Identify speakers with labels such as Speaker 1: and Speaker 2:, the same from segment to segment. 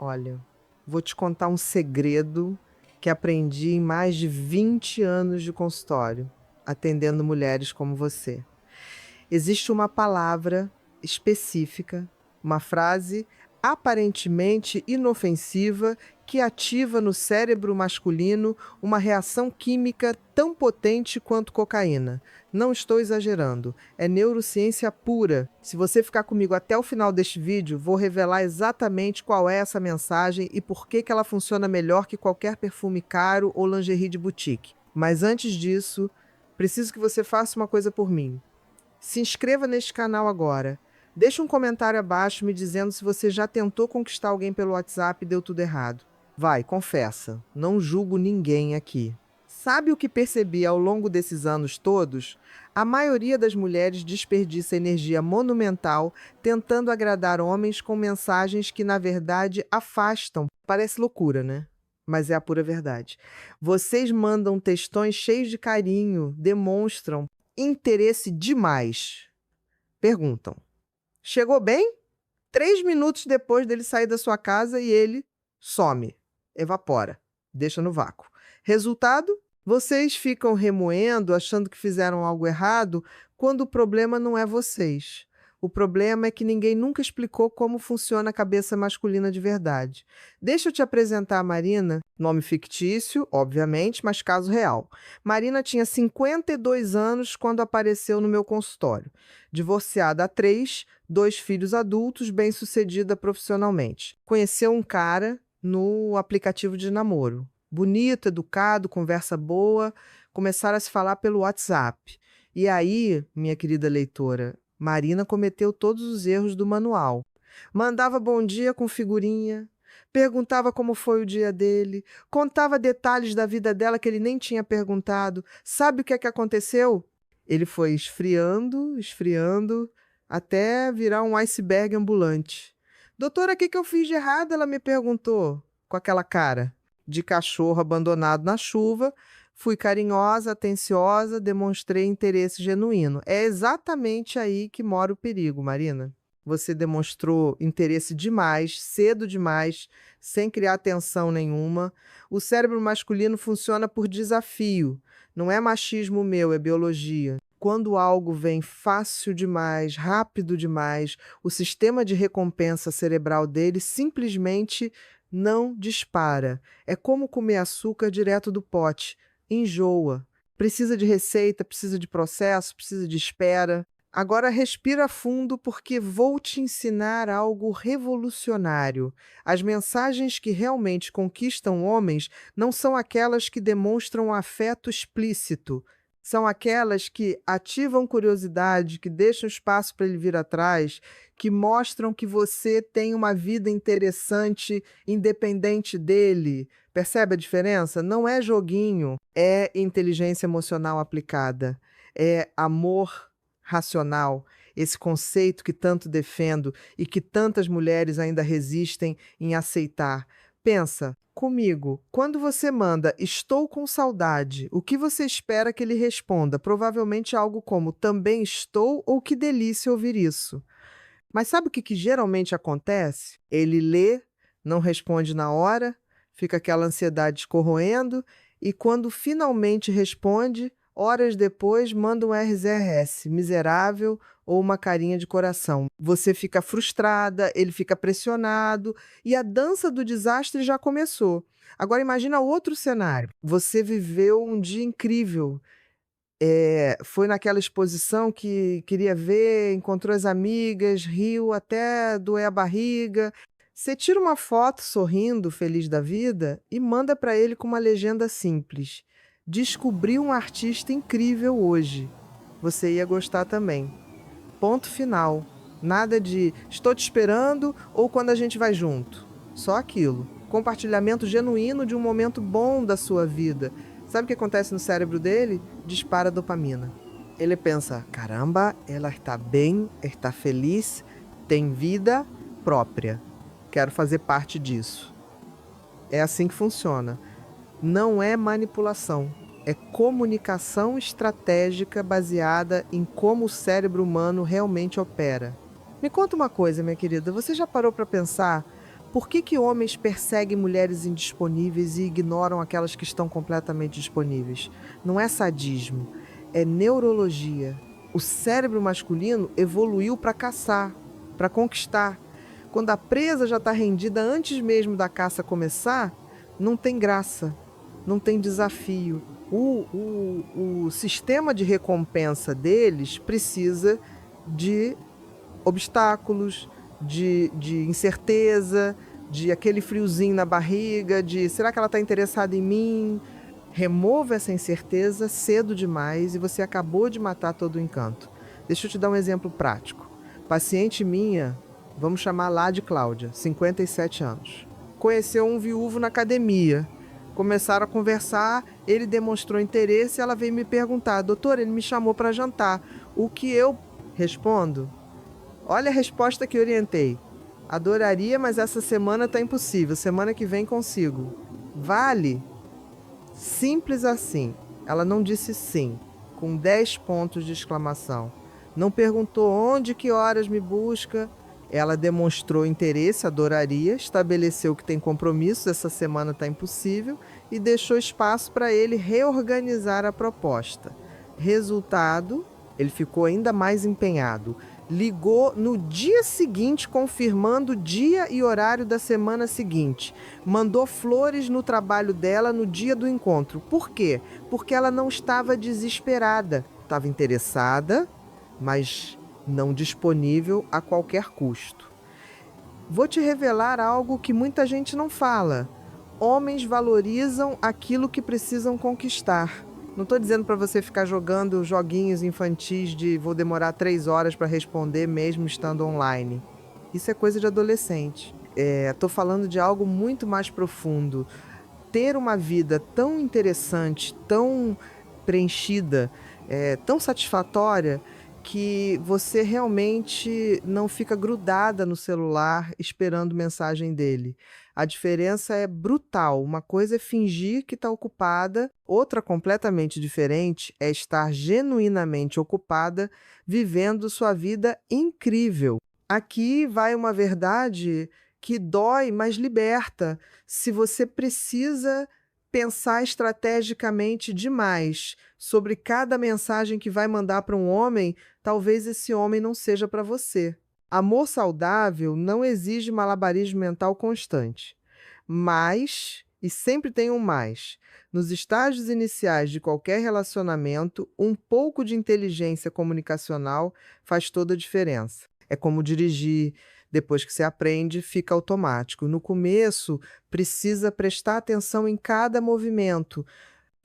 Speaker 1: Olha, vou te contar um segredo que aprendi em mais de 20 anos de consultório, atendendo mulheres como você. Existe uma palavra específica, uma frase aparentemente inofensiva que ativa no cérebro masculino uma reação química tão potente quanto cocaína. Não estou exagerando, é neurociência pura. Se você ficar comigo até o final deste vídeo, vou revelar exatamente qual é essa mensagem e por que ela funciona melhor que qualquer perfume caro ou lingerie de boutique. Mas antes disso, preciso que você faça uma coisa por mim. Se inscreva neste canal agora. Deixe um comentário abaixo me dizendo se você já tentou conquistar alguém pelo WhatsApp e deu tudo errado. Vai, confessa. Não julgo ninguém aqui. Sabe o que percebi ao longo desses anos todos? A maioria das mulheres desperdiça energia monumental tentando agradar homens com mensagens que, na verdade, afastam. Parece loucura, né? Mas é a pura verdade. Vocês mandam textões cheios de carinho, demonstram interesse demais. Perguntam: chegou bem? 3 minutos depois dele sair da sua casa e ele some, evapora, deixa no vácuo. Resultado? Vocês ficam remoendo, achando que fizeram algo errado, quando o problema não é vocês. O problema é que ninguém nunca explicou como funciona a cabeça masculina de verdade. Deixa eu te apresentar a Marina, nome fictício, obviamente, mas caso real. Marina tinha 52 anos quando apareceu no meu consultório. Divorciada há 3, 2 filhos adultos, bem-sucedida profissionalmente. Conheceu um cara no aplicativo de namoro. Bonito, educado, conversa boa, começaram a se falar pelo WhatsApp. E aí, minha querida leitora, Marina cometeu todos os erros do manual. Mandava bom dia com figurinha, perguntava como foi o dia dele, contava detalhes da vida dela que ele nem tinha perguntado. Sabe o que é que aconteceu? Ele foi esfriando, esfriando, até virar um iceberg ambulante. Doutora, o que eu fiz de errado? Ela me perguntou, com aquela cara de cachorro abandonado na chuva. Fui carinhosa, atenciosa, demonstrei interesse genuíno. É exatamente aí que mora o perigo, Marina. Você demonstrou interesse demais, cedo demais, sem criar tensão nenhuma. O cérebro masculino funciona por desafio. Não é machismo meu, é biologia. Quando algo vem fácil demais, rápido demais, o sistema de recompensa cerebral dele simplesmente não dispara. É como comer açúcar direto do pote. Enjoa. Precisa de receita, precisa de processo, precisa de espera. Agora respira fundo porque vou te ensinar algo revolucionário. As mensagens que realmente conquistam homens não são aquelas que demonstram afeto explícito. São aquelas que ativam curiosidade, que deixam espaço para ele vir atrás, que mostram que você tem uma vida interessante, independente dele. Percebe a diferença? Não é joguinho, é inteligência emocional aplicada, é amor racional, esse conceito que tanto defendo e que tantas mulheres ainda resistem em aceitar. Pensa comigo, quando você manda "estou com saudade", o que você espera que ele responda? Provavelmente algo como "também estou" ou "que delícia ouvir isso". Mas sabe o que geralmente acontece? Ele lê, não responde na hora, fica aquela ansiedade corroendo e quando finalmente responde, horas depois manda um RZRS, miserável ou uma carinha de coração. Você fica frustrada, ele fica pressionado e a dança do desastre já começou. Agora imagina outro cenário. Você viveu um dia incrível. Foi naquela exposição que queria ver, encontrou as amigas, riu até doer a barriga. Você tira uma foto sorrindo, feliz da vida, e manda para ele com uma legenda simples: "Descobri um artista incrível hoje. Você ia gostar também." Ponto final. Nada de "estou te esperando" ou "quando a gente vai junto". Só aquilo. Compartilhamento genuíno de um momento bom da sua vida. Sabe o que acontece no cérebro dele? Dispara dopamina. Ele pensa: caramba, ela está bem, está feliz, tem vida própria. Quero fazer parte disso. É assim que funciona. Não é manipulação. É comunicação estratégica baseada em como o cérebro humano realmente opera. Me conta uma coisa, minha querida. Você já parou para pensar Por que homens perseguem mulheres indisponíveis e ignoram aquelas que estão completamente disponíveis? Não é sadismo, é neurologia. O cérebro masculino evoluiu para caçar, para conquistar. Quando a presa já está rendida antes mesmo da caça começar, não tem graça, não tem desafio. O sistema de recompensa deles precisa de obstáculos, de incerteza, de aquele friozinho na barriga, de será que ela está interessada em mim? Remova essa incerteza cedo demais e você acabou de matar todo o encanto. Deixa eu te dar um exemplo prático. Paciente minha, vamos chamar lá de Cláudia, 57 anos. Conheceu um viúvo na academia. Começaram a conversar, ele demonstrou interesse e ela veio me perguntar: doutor, ele me chamou para jantar. O que eu respondo? Olha a resposta que orientei. Adoraria, mas essa semana está impossível. Semana que vem consigo. Vale? Simples assim. Ela não disse sim, com 10 pontos de exclamação. Não perguntou onde, que horas me busca. Ela demonstrou interesse, adoraria, estabeleceu que tem compromissos, essa semana está impossível, e deixou espaço para ele reorganizar a proposta. Resultado, ele ficou ainda mais empenhado. Ligou no dia seguinte, confirmando o dia e horário da semana seguinte. Mandou flores no trabalho dela no dia do encontro. Por quê? Porque ela não estava desesperada. Estava interessada, mas não disponível a qualquer custo. Vou te revelar algo que muita gente não fala. Homens valorizam aquilo que precisam conquistar. Não estou dizendo para você ficar jogando joguinhos infantis de vou demorar 3 horas para responder mesmo estando online. Isso é coisa de adolescente. Estou falando de algo muito mais profundo. Ter uma vida tão interessante, tão preenchida, tão satisfatória, que você realmente não fica grudada no celular esperando mensagem dele. A diferença é brutal. Uma coisa é fingir que está ocupada, outra completamente diferente é estar genuinamente ocupada, vivendo sua vida incrível. Aqui vai uma verdade que dói, mas liberta. Se você precisa pensar estrategicamente demais sobre cada mensagem que vai mandar para um homem, talvez esse homem não seja para você. Amor saudável não exige malabarismo mental constante. Mas, e sempre tem um mais, nos estágios iniciais de qualquer relacionamento, um pouco de inteligência comunicacional faz toda a diferença. É como dirigir. Depois que você aprende, fica automático. No começo, precisa prestar atenção em cada movimento.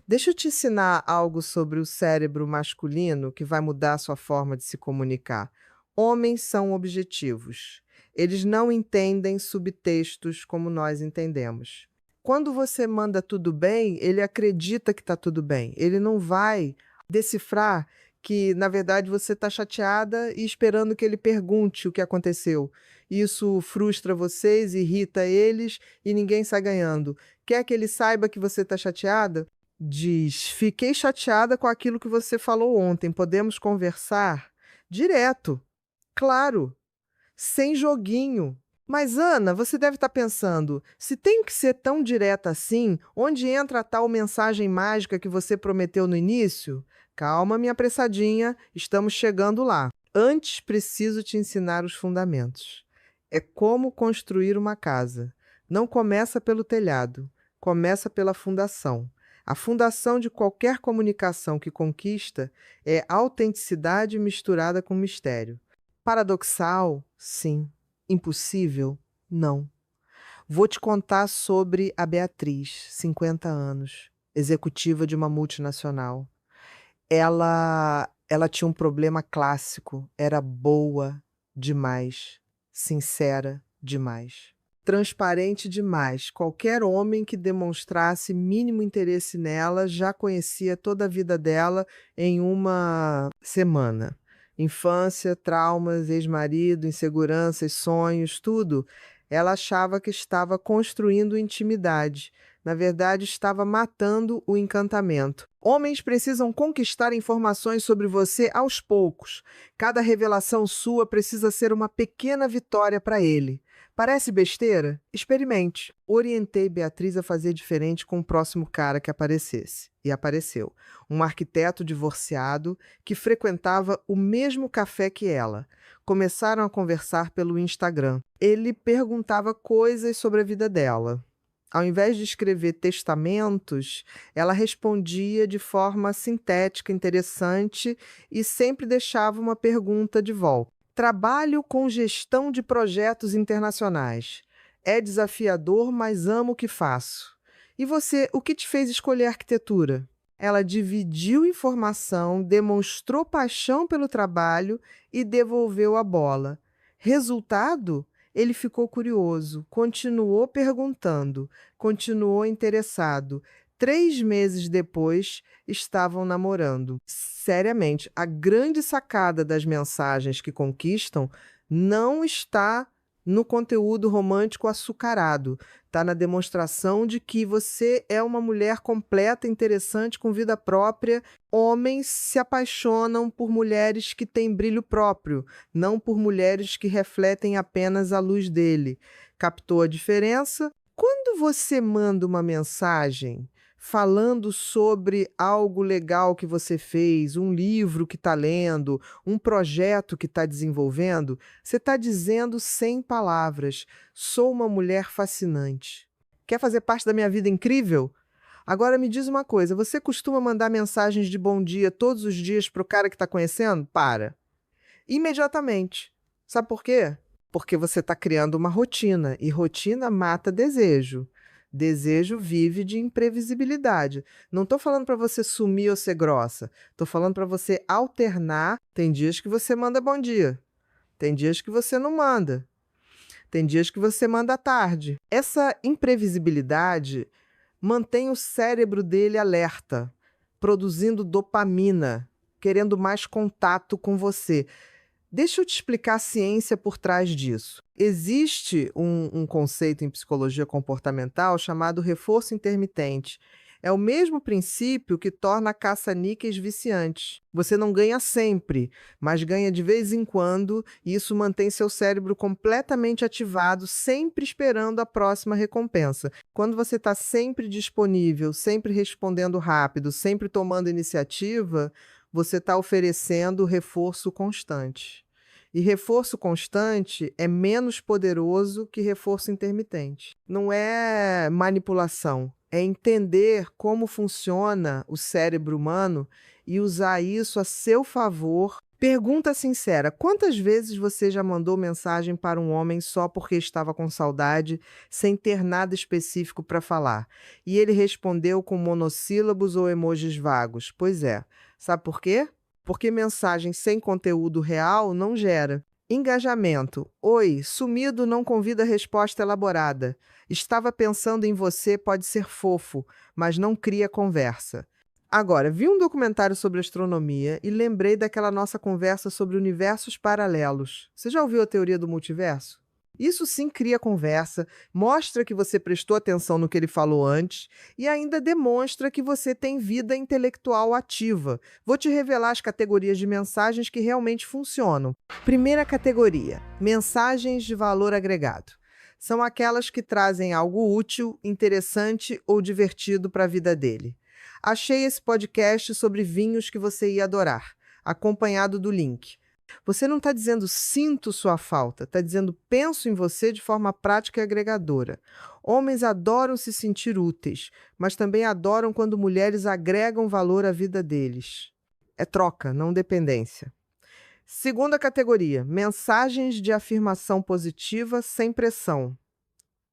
Speaker 1: Deixa eu te ensinar algo sobre o cérebro masculino que vai mudar a sua forma de se comunicar. Homens são objetivos. Eles não entendem subtextos como nós entendemos. Quando você manda tudo bem, ele acredita que está tudo bem. Ele não vai decifrar que, na verdade, você está chateada e esperando que ele pergunte o que aconteceu. Isso frustra vocês, irrita eles e ninguém sai ganhando. Quer que ele saiba que você está chateada? Diz: fiquei chateada com aquilo que você falou ontem. Podemos conversar? Direto. Claro. Sem joguinho. Mas, Ana, você deve estar pensando, se tem que ser tão direta assim, onde entra a tal mensagem mágica que você prometeu no início? Calma, minha apressadinha, estamos chegando lá. Antes, preciso te ensinar os fundamentos. É como construir uma casa. Não começa pelo telhado, começa pela fundação. A fundação de qualquer comunicação que conquista é autenticidade misturada com mistério. Paradoxal? Sim. Impossível? Não. Vou te contar sobre a Beatriz, 50 anos, executiva de uma multinacional. Ela tinha um problema clássico, era boa demais, sincera demais, transparente demais. Qualquer homem que demonstrasse mínimo interesse nela já conhecia toda a vida dela em uma semana. Infância, traumas, ex-marido, inseguranças, sonhos, tudo. Ela achava que estava construindo intimidade. Na verdade, estava matando o encantamento. Homens precisam conquistar informações sobre você aos poucos. Cada revelação sua precisa ser uma pequena vitória para ele. Parece besteira? Experimente. Orientei Beatriz a fazer diferente com o próximo cara que aparecesse. E apareceu. Um arquiteto divorciado que frequentava o mesmo café que ela. Começaram a conversar pelo Instagram. Ele perguntava coisas sobre a vida dela. Ao invés de escrever testamentos, ela respondia de forma sintética, interessante e sempre deixava uma pergunta de volta. Trabalho com gestão de projetos internacionais. É desafiador, mas amo o que faço. E você, o que te fez escolher arquitetura? Ela dividiu informação, demonstrou paixão pelo trabalho e devolveu a bola. Resultado? Ele ficou curioso, continuou perguntando, continuou interessado. 3 meses depois, estavam namorando. Seriamente, a grande sacada das mensagens que conquistam não está no conteúdo romântico açucarado. Está na demonstração de que você é uma mulher completa, interessante, com vida própria. Homens se apaixonam por mulheres que têm brilho próprio, não por mulheres que refletem apenas a luz dele. Captou a diferença? Quando você manda uma mensagem falando sobre algo legal que você fez, um livro que está lendo, um projeto que está desenvolvendo, você está dizendo sem palavras: sou uma mulher fascinante. Quer fazer parte da minha vida incrível? Agora me diz uma coisa, você costuma mandar mensagens de bom dia todos os dias para o cara que está conhecendo? Para. Imediatamente. Sabe por quê? Porque você está criando uma rotina, e rotina mata desejo. Desejo vive de imprevisibilidade. Não estou falando para você sumir ou ser grossa. Estou falando para você alternar. Tem dias que você manda bom dia. Tem dias que você não manda. Tem dias que você manda à tarde. Essa imprevisibilidade mantém o cérebro dele alerta, produzindo dopamina, querendo mais contato com você. Deixa eu te explicar a ciência por trás disso. Existe um conceito em psicologia comportamental chamado reforço intermitente. É o mesmo princípio que torna a caça-níqueis viciante. Você não ganha sempre, mas ganha de vez em quando, e isso mantém seu cérebro completamente ativado, sempre esperando a próxima recompensa. Quando você está sempre disponível, sempre respondendo rápido, sempre tomando iniciativa, você está oferecendo reforço constante. E reforço constante é menos poderoso que reforço intermitente. Não é manipulação, é entender como funciona o cérebro humano e usar isso a seu favor. Pergunta sincera: quantas vezes você já mandou mensagem para um homem só porque estava com saudade, sem ter nada específico para falar? E ele respondeu com monossílabos ou emojis vagos? Pois é. Sabe por quê? Porque mensagem sem conteúdo real não gera engajamento. Oi, sumido não convida resposta elaborada. Estava pensando em você, pode ser fofo, mas não cria conversa. Agora, vi um documentário sobre astronomia e lembrei daquela nossa conversa sobre universos paralelos. Você já ouviu a teoria do multiverso? Isso sim cria conversa, mostra que você prestou atenção no que ele falou antes e ainda demonstra que você tem vida intelectual ativa. Vou te revelar as categorias de mensagens que realmente funcionam. Primeira categoria: mensagens de valor agregado. São aquelas que trazem algo útil, interessante ou divertido para a vida dele. Achei esse podcast sobre vinhos que você ia adorar, acompanhado do link. Você não está dizendo sinto sua falta, está dizendo penso em você de forma prática e agregadora. Homens adoram se sentir úteis, mas também adoram quando mulheres agregam valor à vida deles. É troca, não dependência. Segunda categoria: mensagens de afirmação positiva sem pressão.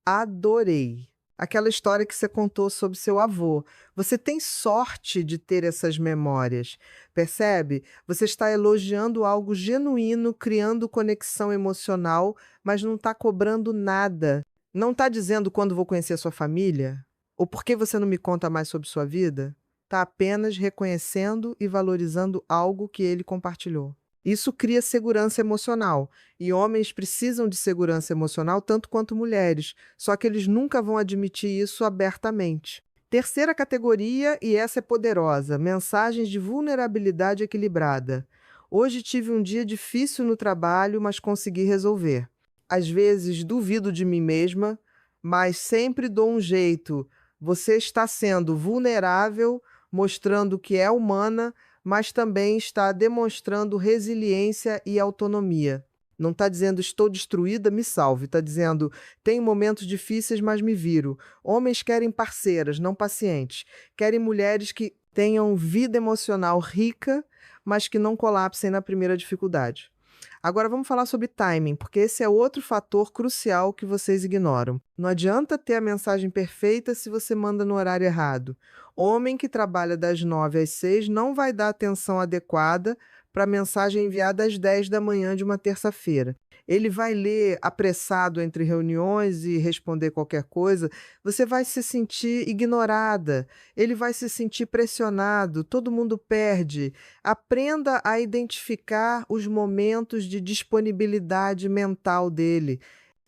Speaker 1: Adorei. Aquela história que você contou sobre seu avô. Você tem sorte de ter essas memórias, percebe? Você está elogiando algo genuíno, criando conexão emocional, mas não está cobrando nada. Não está dizendo quando vou conhecer a sua família? Ou por que você não me conta mais sobre sua vida? Está apenas reconhecendo e valorizando algo que ele compartilhou. Isso cria segurança emocional, e homens precisam de segurança emocional tanto quanto mulheres, só que eles nunca vão admitir isso abertamente. Terceira categoria, e essa é poderosa: mensagens de vulnerabilidade equilibrada. Hoje tive um dia difícil no trabalho, mas consegui resolver. Às vezes duvido de mim mesma, mas sempre dou um jeito. Você está sendo vulnerável, mostrando que é humana, mas também está demonstrando resiliência e autonomia. Não está dizendo estou destruída, me salve. Está dizendo tenho momentos difíceis, mas me viro. Homens querem parceiras, não pacientes. Querem mulheres que tenham vida emocional rica, mas que não colapsem na primeira dificuldade. Agora vamos falar sobre timing, porque esse é outro fator crucial que vocês ignoram. Não adianta ter a mensagem perfeita se você manda no horário errado. Homem que trabalha das 9 às 6 não vai dar atenção adequada para a mensagem enviada às 10 da manhã de uma terça-feira. Ele vai ler apressado entre reuniões e responder qualquer coisa, você vai se sentir ignorada, ele vai se sentir pressionado, todo mundo perde. Aprenda a identificar os momentos de disponibilidade mental dele.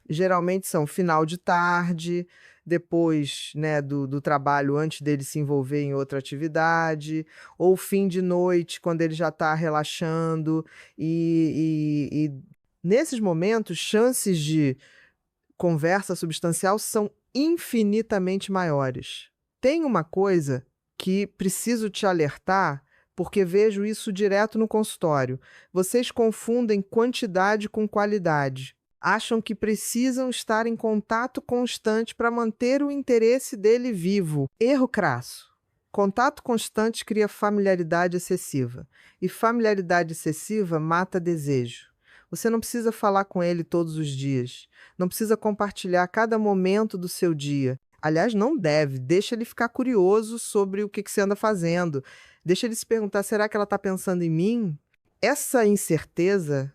Speaker 1: Geralmente são final de tarde, depois, né, do trabalho, antes dele se envolver em outra atividade, ou fim de noite, quando ele já está relaxando. E nesses momentos, chances de conversa substancial são infinitamente maiores. Tem uma coisa que preciso te alertar, porque vejo isso direto no consultório. Vocês confundem quantidade com qualidade. Acham que precisam estar em contato constante para manter o interesse dele vivo. Erro crasso. Contato constante cria familiaridade excessiva. E familiaridade excessiva mata desejo. Você não precisa falar com ele todos os dias. Não precisa compartilhar cada momento do seu dia. Aliás, não deve. Deixa ele ficar curioso sobre o que você anda fazendo. Deixa ele se perguntar, será que ela está pensando em mim? Essa incerteza,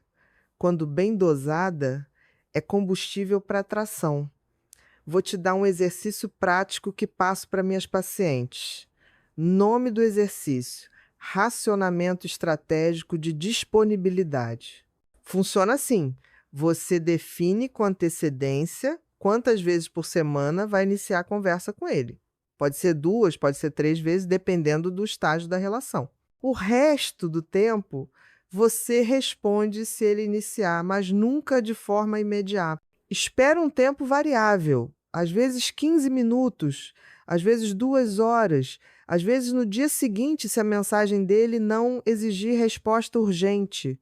Speaker 1: quando bem dosada, é combustível para atração. Vou te dar um exercício prático que passo para minhas pacientes. Nome do exercício: racionamento estratégico de disponibilidade. Funciona assim: você define com antecedência quantas vezes por semana vai iniciar a conversa com ele. Pode ser 2, pode ser 3 vezes, dependendo do estágio da relação. O resto do tempo, você responde se ele iniciar, mas nunca de forma imediata. Espera um tempo variável, às vezes 15 minutos, às vezes 2 horas, às vezes no dia seguinte, se a mensagem dele não exigir resposta urgente.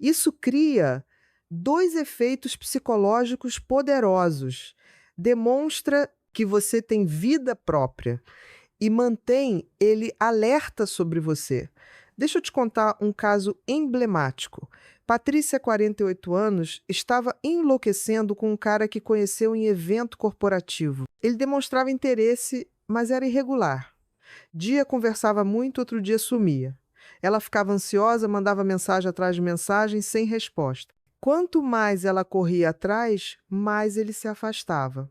Speaker 1: Isso cria 2 efeitos psicológicos poderosos. Demonstra que você tem vida própria e mantém ele alerta sobre você. Deixa eu te contar um caso emblemático. Patrícia, 48 anos, estava enlouquecendo com um cara que conheceu em evento corporativo. Ele demonstrava interesse, mas era irregular. Dia conversava muito, outro dia sumia. Ela ficava ansiosa, mandava mensagem atrás de mensagem sem resposta. Quanto mais ela corria atrás, mais ele se afastava.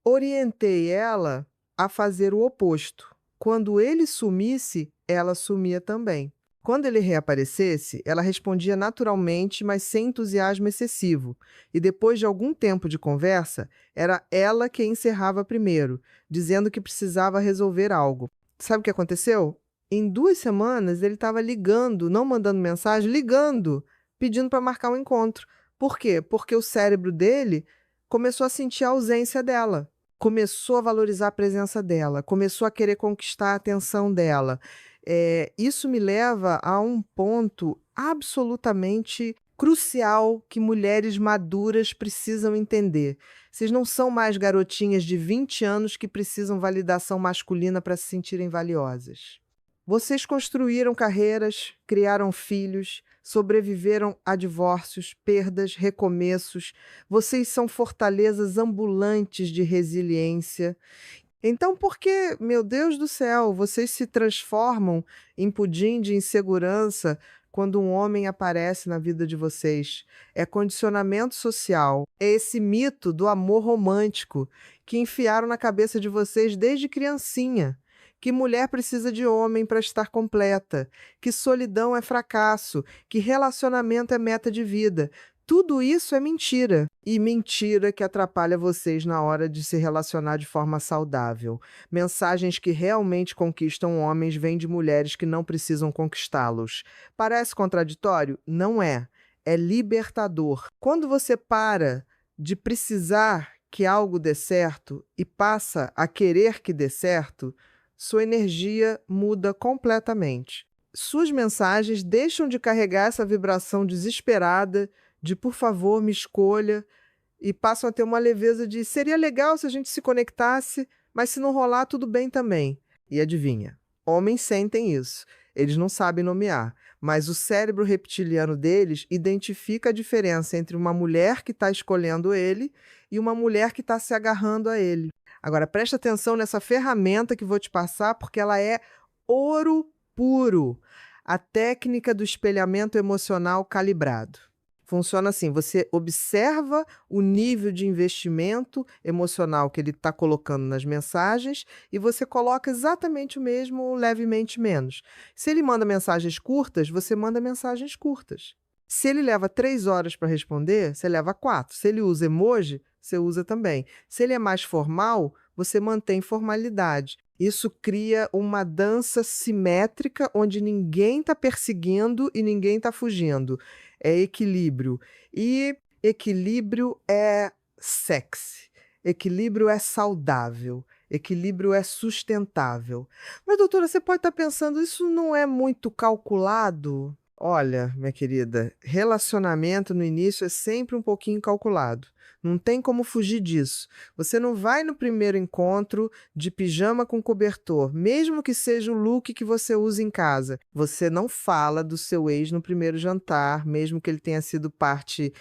Speaker 1: Orientei ela a fazer o oposto. Quando ele sumisse, ela sumia também. Quando ele reaparecesse, ela respondia naturalmente, mas sem entusiasmo excessivo. E depois de algum tempo de conversa, era ela quem encerrava primeiro, dizendo que precisava resolver algo. Sabe o que aconteceu? Em 2 semanas, ele estava ligando, não mandando mensagem, ligando, pedindo para marcar um encontro. Por quê? Porque o cérebro dele começou a sentir a ausência dela. Começou a valorizar a presença dela, começou a querer conquistar a atenção dela. Isso me leva a um ponto absolutamente crucial que mulheres maduras precisam entender. Vocês não são mais garotinhas de 20 anos que precisam validação masculina para se sentirem valiosas. Vocês construíram carreiras, criaram filhos, sobreviveram a divórcios, perdas, recomeços. Vocês são fortalezas ambulantes de resiliência. Então, por que, meu Deus do céu, vocês se transformam em pudim de insegurança quando um homem aparece na vida de vocês? É condicionamento social. É esse mito do amor romântico que enfiaram na cabeça de vocês desde criancinha. Que mulher precisa de homem para estar completa, que solidão é fracasso, que relacionamento é meta de vida. Tudo isso é mentira. E mentira que atrapalha vocês na hora de se relacionar de forma saudável. Mensagens que realmente conquistam homens vêm de mulheres que não precisam conquistá-los. Parece contraditório? Não é. É libertador. Quando você para de precisar que algo dê certo e passa a querer que dê certo, sua energia muda completamente. Suas mensagens deixam de carregar essa vibração desesperada de por favor, me escolha, e passam a ter uma leveza de seria legal se a gente se conectasse, mas se não rolar, tudo bem também. E adivinha? Homens sentem isso. Eles não sabem nomear, mas o cérebro reptiliano deles identifica a diferença entre uma mulher que está escolhendo ele e uma mulher que está se agarrando a ele. Agora, presta atenção nessa ferramenta que vou te passar, porque ela é ouro puro. A técnica do espelhamento emocional calibrado. Funciona assim: você observa o nível de investimento emocional que ele está colocando nas mensagens e você coloca exatamente o mesmo ou levemente menos. Se ele manda mensagens curtas, você manda mensagens curtas. Se ele leva 3 horas para responder, você leva 4. Se ele usa emoji, você usa também. Se ele é mais formal, você mantém formalidade. Isso cria uma dança simétrica onde ninguém está perseguindo e ninguém está fugindo. É equilíbrio. E equilíbrio é sexy. Equilíbrio é saudável. Equilíbrio é sustentável. Mas, doutora, você pode estar pensando, isso não é muito calculado? Olha, minha querida, relacionamento no início é sempre um pouquinho calculado. Não tem como fugir disso. Você não vai no primeiro encontro de pijama com cobertor, mesmo que seja o look que você usa em casa. Você não fala do seu ex no primeiro jantar, mesmo que ele tenha sido parte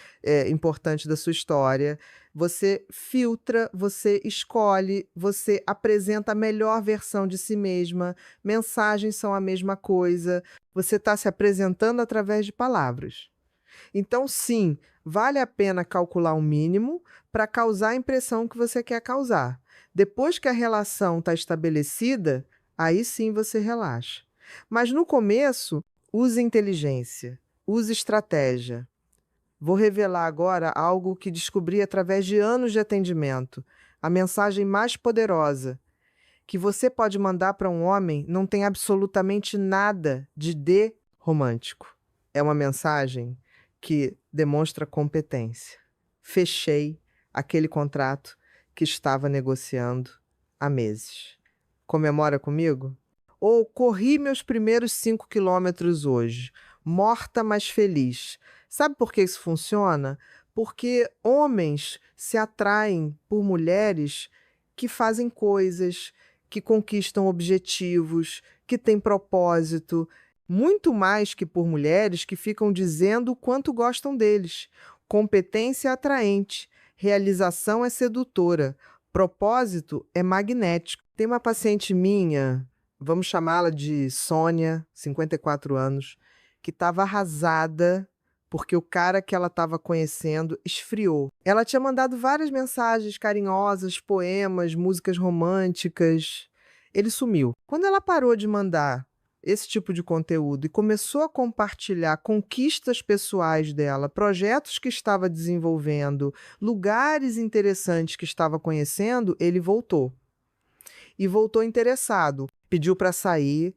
Speaker 1: importante da sua história. Você filtra, você escolhe, você apresenta a melhor versão de si mesma. Mensagens são a mesma coisa. Você está se apresentando através de palavras. Então, sim, vale a pena calcular um mínimo para causar a impressão que você quer causar. Depois que a relação está estabelecida, aí sim você relaxa. Mas no começo, use inteligência, use estratégia. Vou revelar agora algo que descobri através de anos de atendimento. A mensagem mais poderosa que você pode mandar para um homem não tem absolutamente nada de romântico. É uma mensagem que demonstra competência. Fechei aquele contrato que estava negociando há meses. Comemora comigo? Ou corri meus primeiros 5 quilômetros hoje, morta mas feliz. Sabe por que isso funciona? Porque homens se atraem por mulheres que fazem coisas, que conquistam objetivos, que têm propósito, muito mais que por mulheres que ficam dizendo o quanto gostam deles. Competência é atraente, realização é sedutora, propósito é magnético. Tem uma paciente minha, vamos chamá-la de Sônia, 54 anos, que estava arrasada porque o cara que ela estava conhecendo esfriou. Ela tinha mandado várias mensagens carinhosas, poemas, músicas românticas. Ele sumiu. Quando ela parou de mandar esse tipo de conteúdo e começou a compartilhar conquistas pessoais dela, projetos que estava desenvolvendo, lugares interessantes que estava conhecendo, ele voltou. E voltou interessado. Pediu para sair.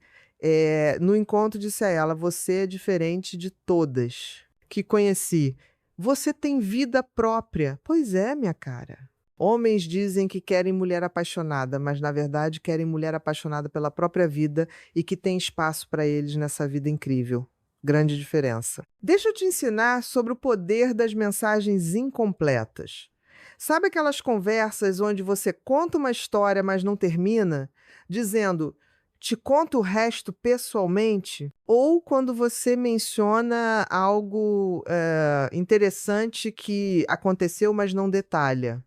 Speaker 1: No encontro disse a ela: você é diferente de todas que conheci. Você tem vida própria. Pois é, minha cara. Homens dizem que querem mulher apaixonada, mas na verdade querem mulher apaixonada pela própria vida e que tem espaço para eles nessa vida incrível. Grande diferença. Deixa eu te ensinar sobre o poder das mensagens incompletas. Sabe aquelas conversas onde você conta uma história, mas não termina? Dizendo: te conto o resto pessoalmente? Ou quando você menciona algo interessante que aconteceu, mas não detalha?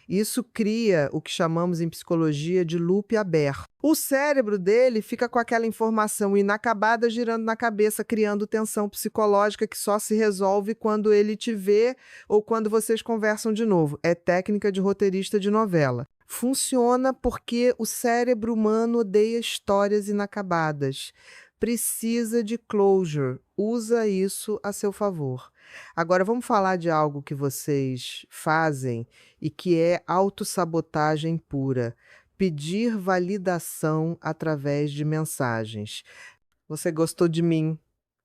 Speaker 1: Isso cria o que chamamos em psicologia de loop aberto. O cérebro dele fica com aquela informação inacabada girando na cabeça, criando tensão psicológica que só se resolve quando ele te vê ou quando vocês conversam de novo. É técnica de roteirista de novela. Funciona porque o cérebro humano odeia histórias inacabadas. Precisa de closure. Usa isso a seu favor. Agora vamos falar de algo que vocês fazem e que é autossabotagem pura. Pedir validação através de mensagens. Você gostou de mim?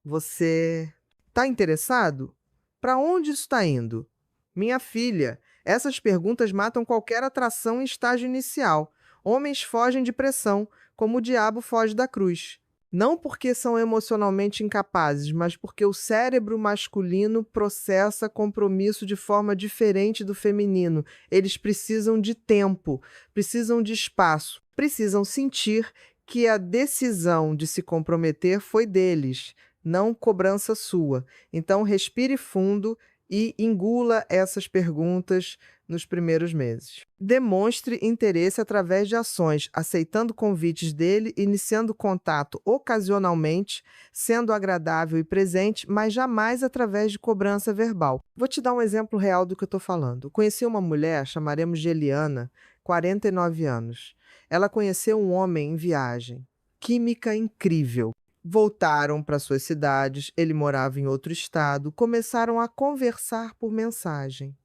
Speaker 1: Você está interessado? Para onde isso está indo? Minha filha, Essas perguntas matam qualquer atração em estágio inicial. Homens fogem de pressão, como o diabo foge da cruz. Não porque são emocionalmente incapazes, mas porque o cérebro masculino processa compromisso de forma diferente do feminino. Eles precisam de tempo, precisam de espaço, precisam sentir que a decisão de se comprometer foi deles, não cobrança sua. Então, respire fundo e engula essas perguntas nos primeiros meses. Demonstre interesse através de ações, aceitando convites dele, iniciando contato ocasionalmente, sendo agradável e presente, mas jamais através de cobrança verbal. Vou te dar um exemplo real do que eu estou falando. Conheci uma mulher, chamaremos de Eliana, 49 anos. Ela conheceu um homem em viagem. Química incrível. Voltaram para suas cidades, ele morava em outro estado, começaram a conversar por mensagem.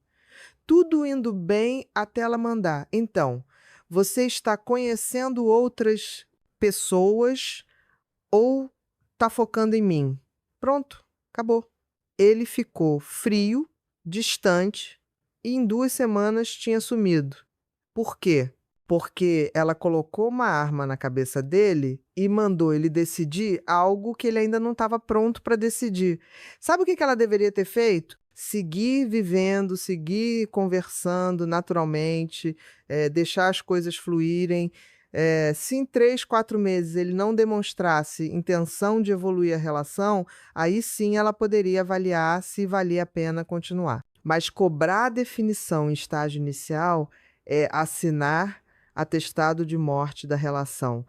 Speaker 1: Tudo indo bem até ela mandar. Então, você está conhecendo outras pessoas ou está focando em mim? Pronto, acabou. Ele ficou frio, distante e em 2 semanas tinha sumido. Por quê? Porque ela colocou uma arma na cabeça dele e mandou ele decidir algo que ele ainda não estava pronto para decidir. Sabe o que ela deveria ter feito? Seguir vivendo, seguir conversando naturalmente, deixar as coisas fluírem. Se em 3, 4 meses ele não demonstrasse intenção de evoluir a relação, aí sim ela poderia avaliar se valia a pena continuar. Mas cobrar a definição em estágio inicial é assinar atestado de morte da relação.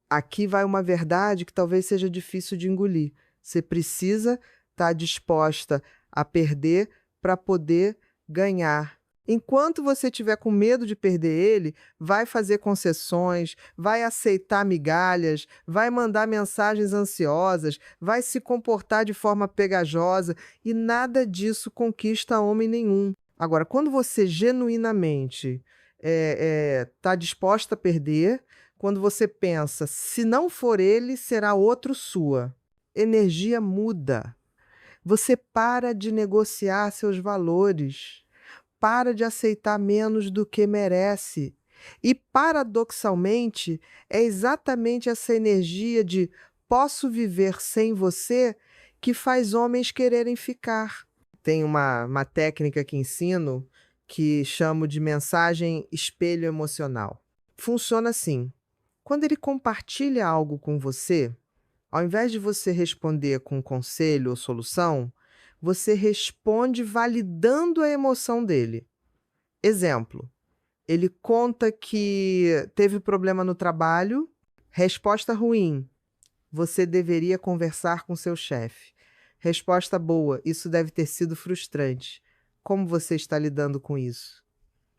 Speaker 1: Aqui vai uma verdade que talvez seja difícil de engolir. Você precisa estar disposta a perder para poder ganhar. Enquanto você estiver com medo de perder ele, vai fazer concessões, vai aceitar migalhas, vai mandar mensagens ansiosas, vai se comportar de forma pegajosa e nada disso conquista homem nenhum. Agora, quando você genuinamente está disposta a perder, quando você pensa, se não for ele, será outro sua. Energia muda. Você para de negociar seus valores, para de aceitar menos do que merece. E, paradoxalmente, é exatamente essa energia de posso viver sem você que faz homens quererem ficar. Tem uma técnica que ensino que chamo de mensagem espelho emocional. Funciona assim: quando ele compartilha algo com você, ao invés de você responder com conselho ou solução, você responde validando a emoção dele. Exemplo: ele conta que teve problema no trabalho, resposta ruim: você deveria conversar com seu chefe. Resposta boa: isso deve ter sido frustrante. Como você está lidando com isso?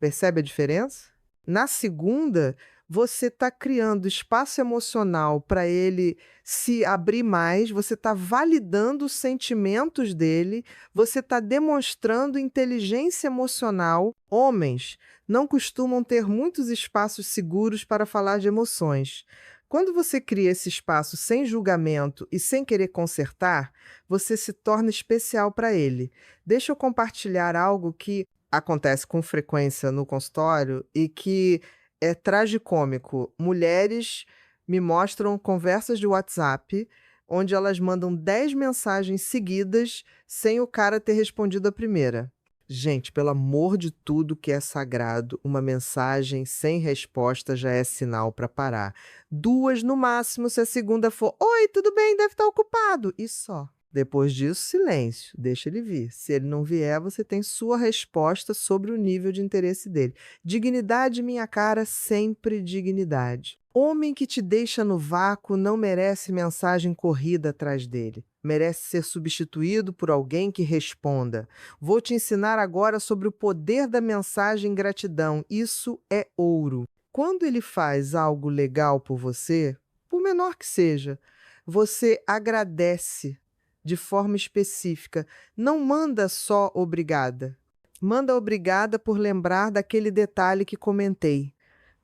Speaker 1: Percebe a diferença? Na segunda, você está criando espaço emocional para ele se abrir mais, você está validando os sentimentos dele, você está demonstrando inteligência emocional. Homens não costumam ter muitos espaços seguros para falar de emoções. Quando você cria esse espaço sem julgamento e sem querer consertar, você se torna especial para ele. Deixa eu compartilhar algo que acontece com frequência no consultório e que é tragicômico. Mulheres me mostram conversas de WhatsApp onde elas mandam 10 mensagens seguidas sem o cara ter respondido a primeira. Gente, pelo amor de tudo que é sagrado, uma mensagem sem resposta já é sinal para parar. 2 no máximo, se a segunda for "Oi, tudo bem? Deve estar ocupado", e só. Depois disso, silêncio, deixa ele vir. Se ele não vier, você tem sua resposta sobre o nível de interesse dele. Dignidade, minha cara, sempre dignidade. Homem que te deixa no vácuo não merece mensagem corrida atrás dele. Merece ser substituído por alguém que responda. Vou te ensinar agora sobre o poder da mensagem gratidão. Isso é ouro. Quando ele faz algo legal por você, por menor que seja, você agradece de forma específica. Não manda só obrigada. Manda obrigada por lembrar daquele detalhe que comentei.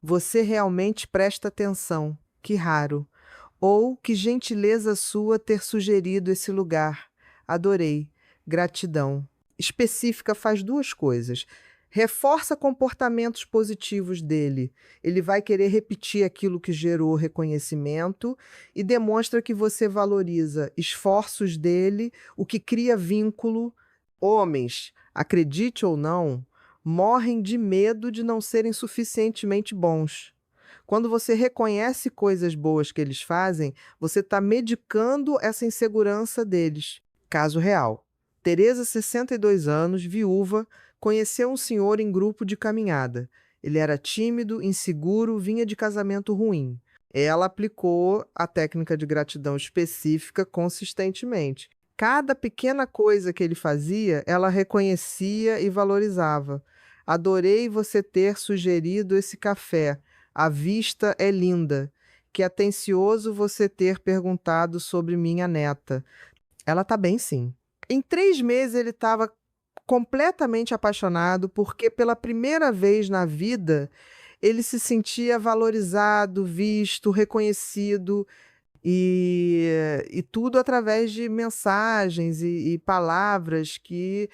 Speaker 1: Você realmente presta atenção. Que raro. Ou que gentileza sua ter sugerido esse lugar. Adorei. Gratidão. Específica faz 2 coisas. Reforça comportamentos positivos dele. Ele vai querer repetir aquilo que gerou reconhecimento e demonstra que você valoriza esforços dele, o que cria vínculo. Homens, acredite ou não, morrem de medo de não serem suficientemente bons. Quando você reconhece coisas boas que eles fazem, você está medicando essa insegurança deles. Caso real. Tereza, 62 anos, viúva, conheceu um senhor em grupo de caminhada. Ele era tímido, inseguro, vinha de casamento ruim. Ela aplicou a técnica de gratidão específica consistentemente. Cada pequena coisa que ele fazia, ela reconhecia e valorizava. Adorei você ter sugerido esse café. A vista é linda. Que atencioso você ter perguntado sobre minha neta. Ela tá bem, sim. Em 3 meses ele estava completamente apaixonado, porque pela primeira vez na vida ele se sentia valorizado, visto, reconhecido, e tudo através de mensagens e palavras que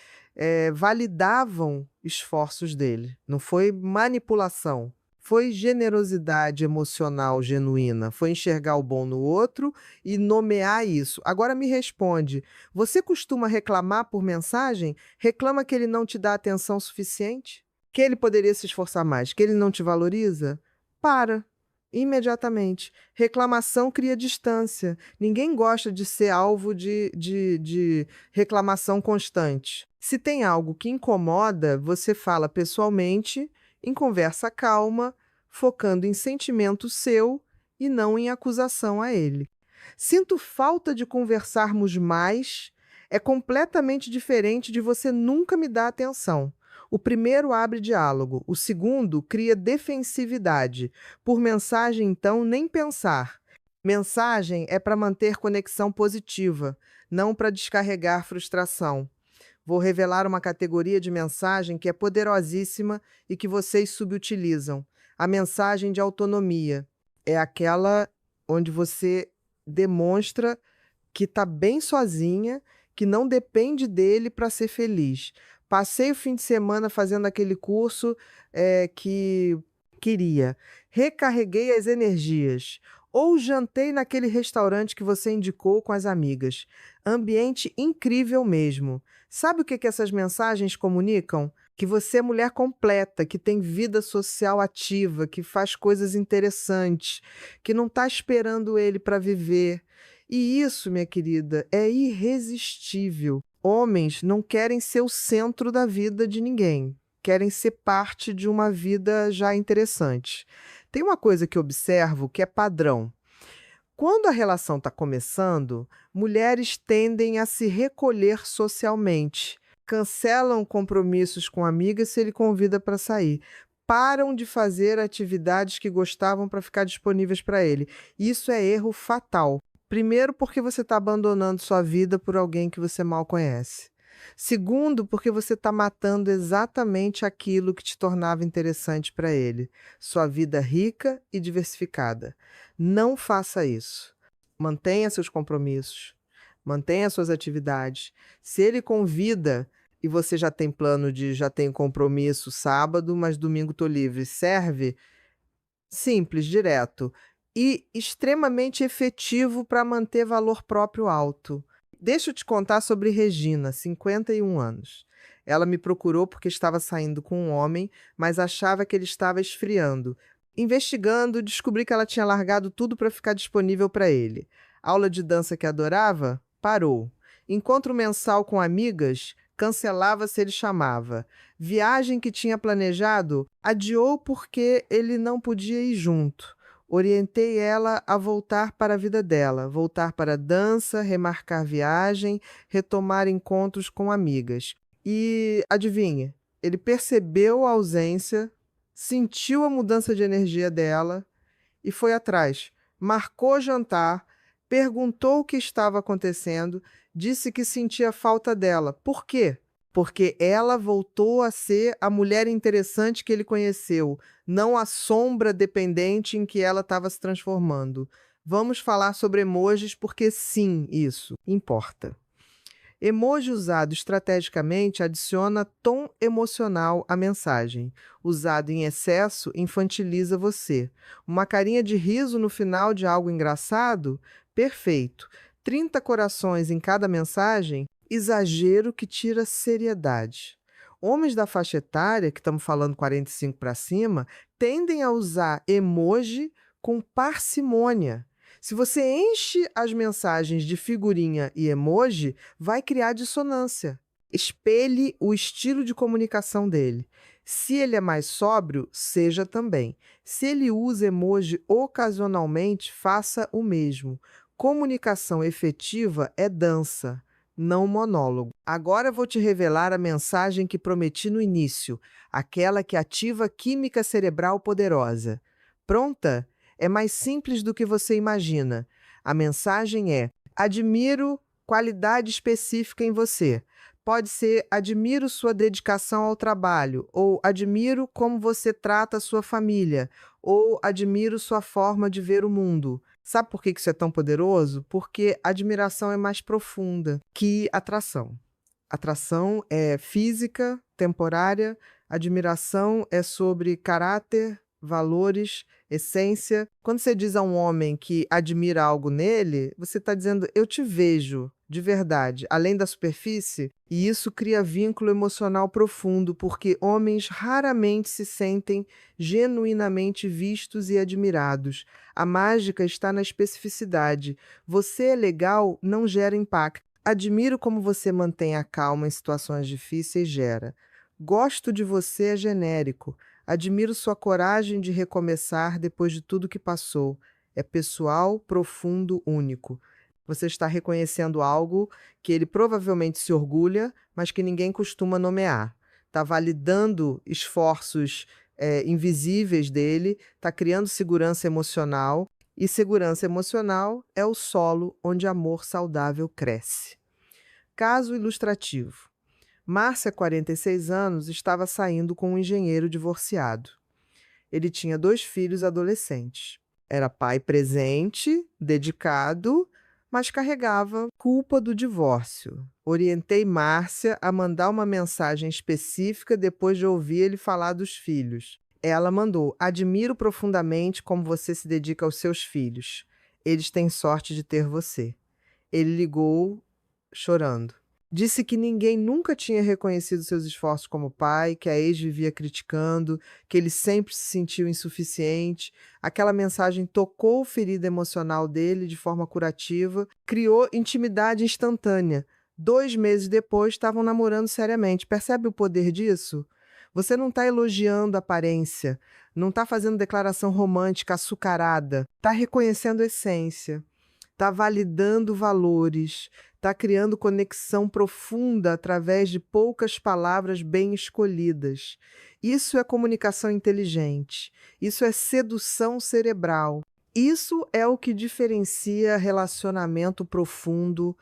Speaker 1: validavam esforços dele. Não foi manipulação. Foi generosidade emocional genuína, foi enxergar o bom no outro e nomear isso. Agora me responde, você costuma reclamar por mensagem? Reclama que ele não te dá atenção suficiente? Que ele poderia se esforçar mais? Que ele não te valoriza? Para, imediatamente. Reclamação cria distância. Ninguém gosta de ser alvo de reclamação constante. Se tem algo que incomoda, você fala pessoalmente, em conversa calma, focando em sentimento seu e não em acusação a ele. Sinto falta de conversarmos mais, é completamente diferente de você nunca me dar atenção. O primeiro abre diálogo, o segundo cria defensividade. Por mensagem, então, nem pensar. Mensagem é para manter conexão positiva, não para descarregar frustração. Vou revelar uma categoria de mensagem que é poderosíssima e que vocês subutilizam. A mensagem de autonomia. É aquela onde você demonstra que está bem sozinha, que não depende dele para ser feliz. Passei o fim de semana fazendo aquele curso que queria. Recarreguei as energias. Ou jantei naquele restaurante que você indicou com as amigas. Ambiente incrível mesmo. Sabe o que essas mensagens comunicam? Que você é mulher completa, que tem vida social ativa, que faz coisas interessantes, que não está esperando ele para viver. E isso, minha querida, é irresistível. Homens não querem ser o centro da vida de ninguém, querem ser parte de uma vida já interessante. Tem uma coisa que eu observo que é padrão. Quando a relação está começando, mulheres tendem a se recolher socialmente, cancelam compromissos com amigas se ele convida para sair, param de fazer atividades que gostavam para ficar disponíveis para ele. Isso é erro fatal. Primeiro, porque você está abandonando sua vida por alguém que você mal conhece. Segundo, porque você está matando exatamente aquilo que te tornava interessante para ele. Sua vida rica e diversificada. Não faça isso. Mantenha seus compromissos. Mantenha suas atividades. Se ele convida e você já tem plano já tem compromisso sábado, mas domingo estou livre, serve? Simples, direto. E extremamente efetivo para manter valor próprio alto. Deixa eu te contar sobre Regina, 51 anos. Ela me procurou porque estava saindo com um homem, mas achava que ele estava esfriando. Investigando, descobri que ela tinha largado tudo para ficar disponível para ele. Aula de dança que adorava? Parou. Encontro mensal com amigas? Cancelava se ele chamava. Viagem que tinha planejado? Adiou porque ele não podia ir junto. Orientei ela a voltar para a vida dela, voltar para a dança, remarcar viagem, retomar encontros com amigas. E adivinha, ele percebeu a ausência, sentiu a mudança de energia dela e foi atrás. Marcou jantar, perguntou o que estava acontecendo, disse que sentia falta dela. Por quê? Porque ela voltou a ser a mulher interessante que ele conheceu, não a sombra dependente em que ela estava se transformando. Vamos falar sobre emojis porque sim, isso importa. Emoji usado estrategicamente adiciona tom emocional à mensagem. Usado em excesso, infantiliza você. Uma carinha de riso no final de algo engraçado? Perfeito. 30 corações em cada mensagem? Exagero que tira seriedade. Homens da faixa etária, que estamos falando 45 para cima, tendem a usar emoji com parcimônia. Se você enche as mensagens de figurinha e emoji, vai criar dissonância. Espelhe o estilo de comunicação dele. Se ele é mais sóbrio, seja também. Se ele usa emoji ocasionalmente, faça o mesmo. Comunicação efetiva é dança, não monólogo. Agora eu vou te revelar a mensagem que prometi no início, aquela que ativa a química cerebral poderosa. Pronta? É mais simples do que você imagina. A mensagem é: admiro qualidade específica em você. Pode ser: admiro sua dedicação ao trabalho, ou admiro como você trata a sua família, ou admiro sua forma de ver o mundo. Sabe por que isso é tão poderoso? Porque admiração é mais profunda que atração. Atração é física, temporária, admiração é sobre caráter, valores, essência. Quando você diz a um homem que admira algo nele, você está dizendo: eu te vejo de verdade, além da superfície, e isso cria vínculo emocional profundo, porque homens raramente se sentem genuinamente vistos e admirados. A mágica está na especificidade. Você é legal não gera impacto. Admiro como você mantém a calma em situações difíceis, gera. Gosto de você é genérico. Admiro sua coragem de recomeçar depois de tudo que passou. É pessoal, profundo, único. Você está reconhecendo algo que ele provavelmente se orgulha, mas que ninguém costuma nomear. Está validando esforços invisíveis dele, está criando segurança emocional, e segurança emocional é o solo onde amor saudável cresce. Caso ilustrativo. Márcia, 46 anos, estava saindo com um engenheiro divorciado. Ele tinha 2 filhos adolescentes. Era pai presente, dedicado, mas carregava culpa do divórcio. Orientei Márcia a mandar uma mensagem específica depois de ouvir ele falar dos filhos. Ela mandou: admiro profundamente como você se dedica aos seus filhos. Eles têm sorte de ter você. Ele ligou chorando. Disse que ninguém nunca tinha reconhecido seus esforços como pai, que a ex vivia criticando, que ele sempre se sentiu insuficiente. Aquela mensagem tocou a ferida emocional dele de forma curativa, criou intimidade instantânea. 2 meses depois, estavam namorando seriamente. Percebe o poder disso? Você não está elogiando a aparência, não está fazendo declaração romântica açucarada, está reconhecendo a essência, está validando valores, está criando conexão profunda através de poucas palavras bem escolhidas. Isso é comunicação inteligente. Isso é sedução cerebral. Isso é o que diferencia relacionamento profundo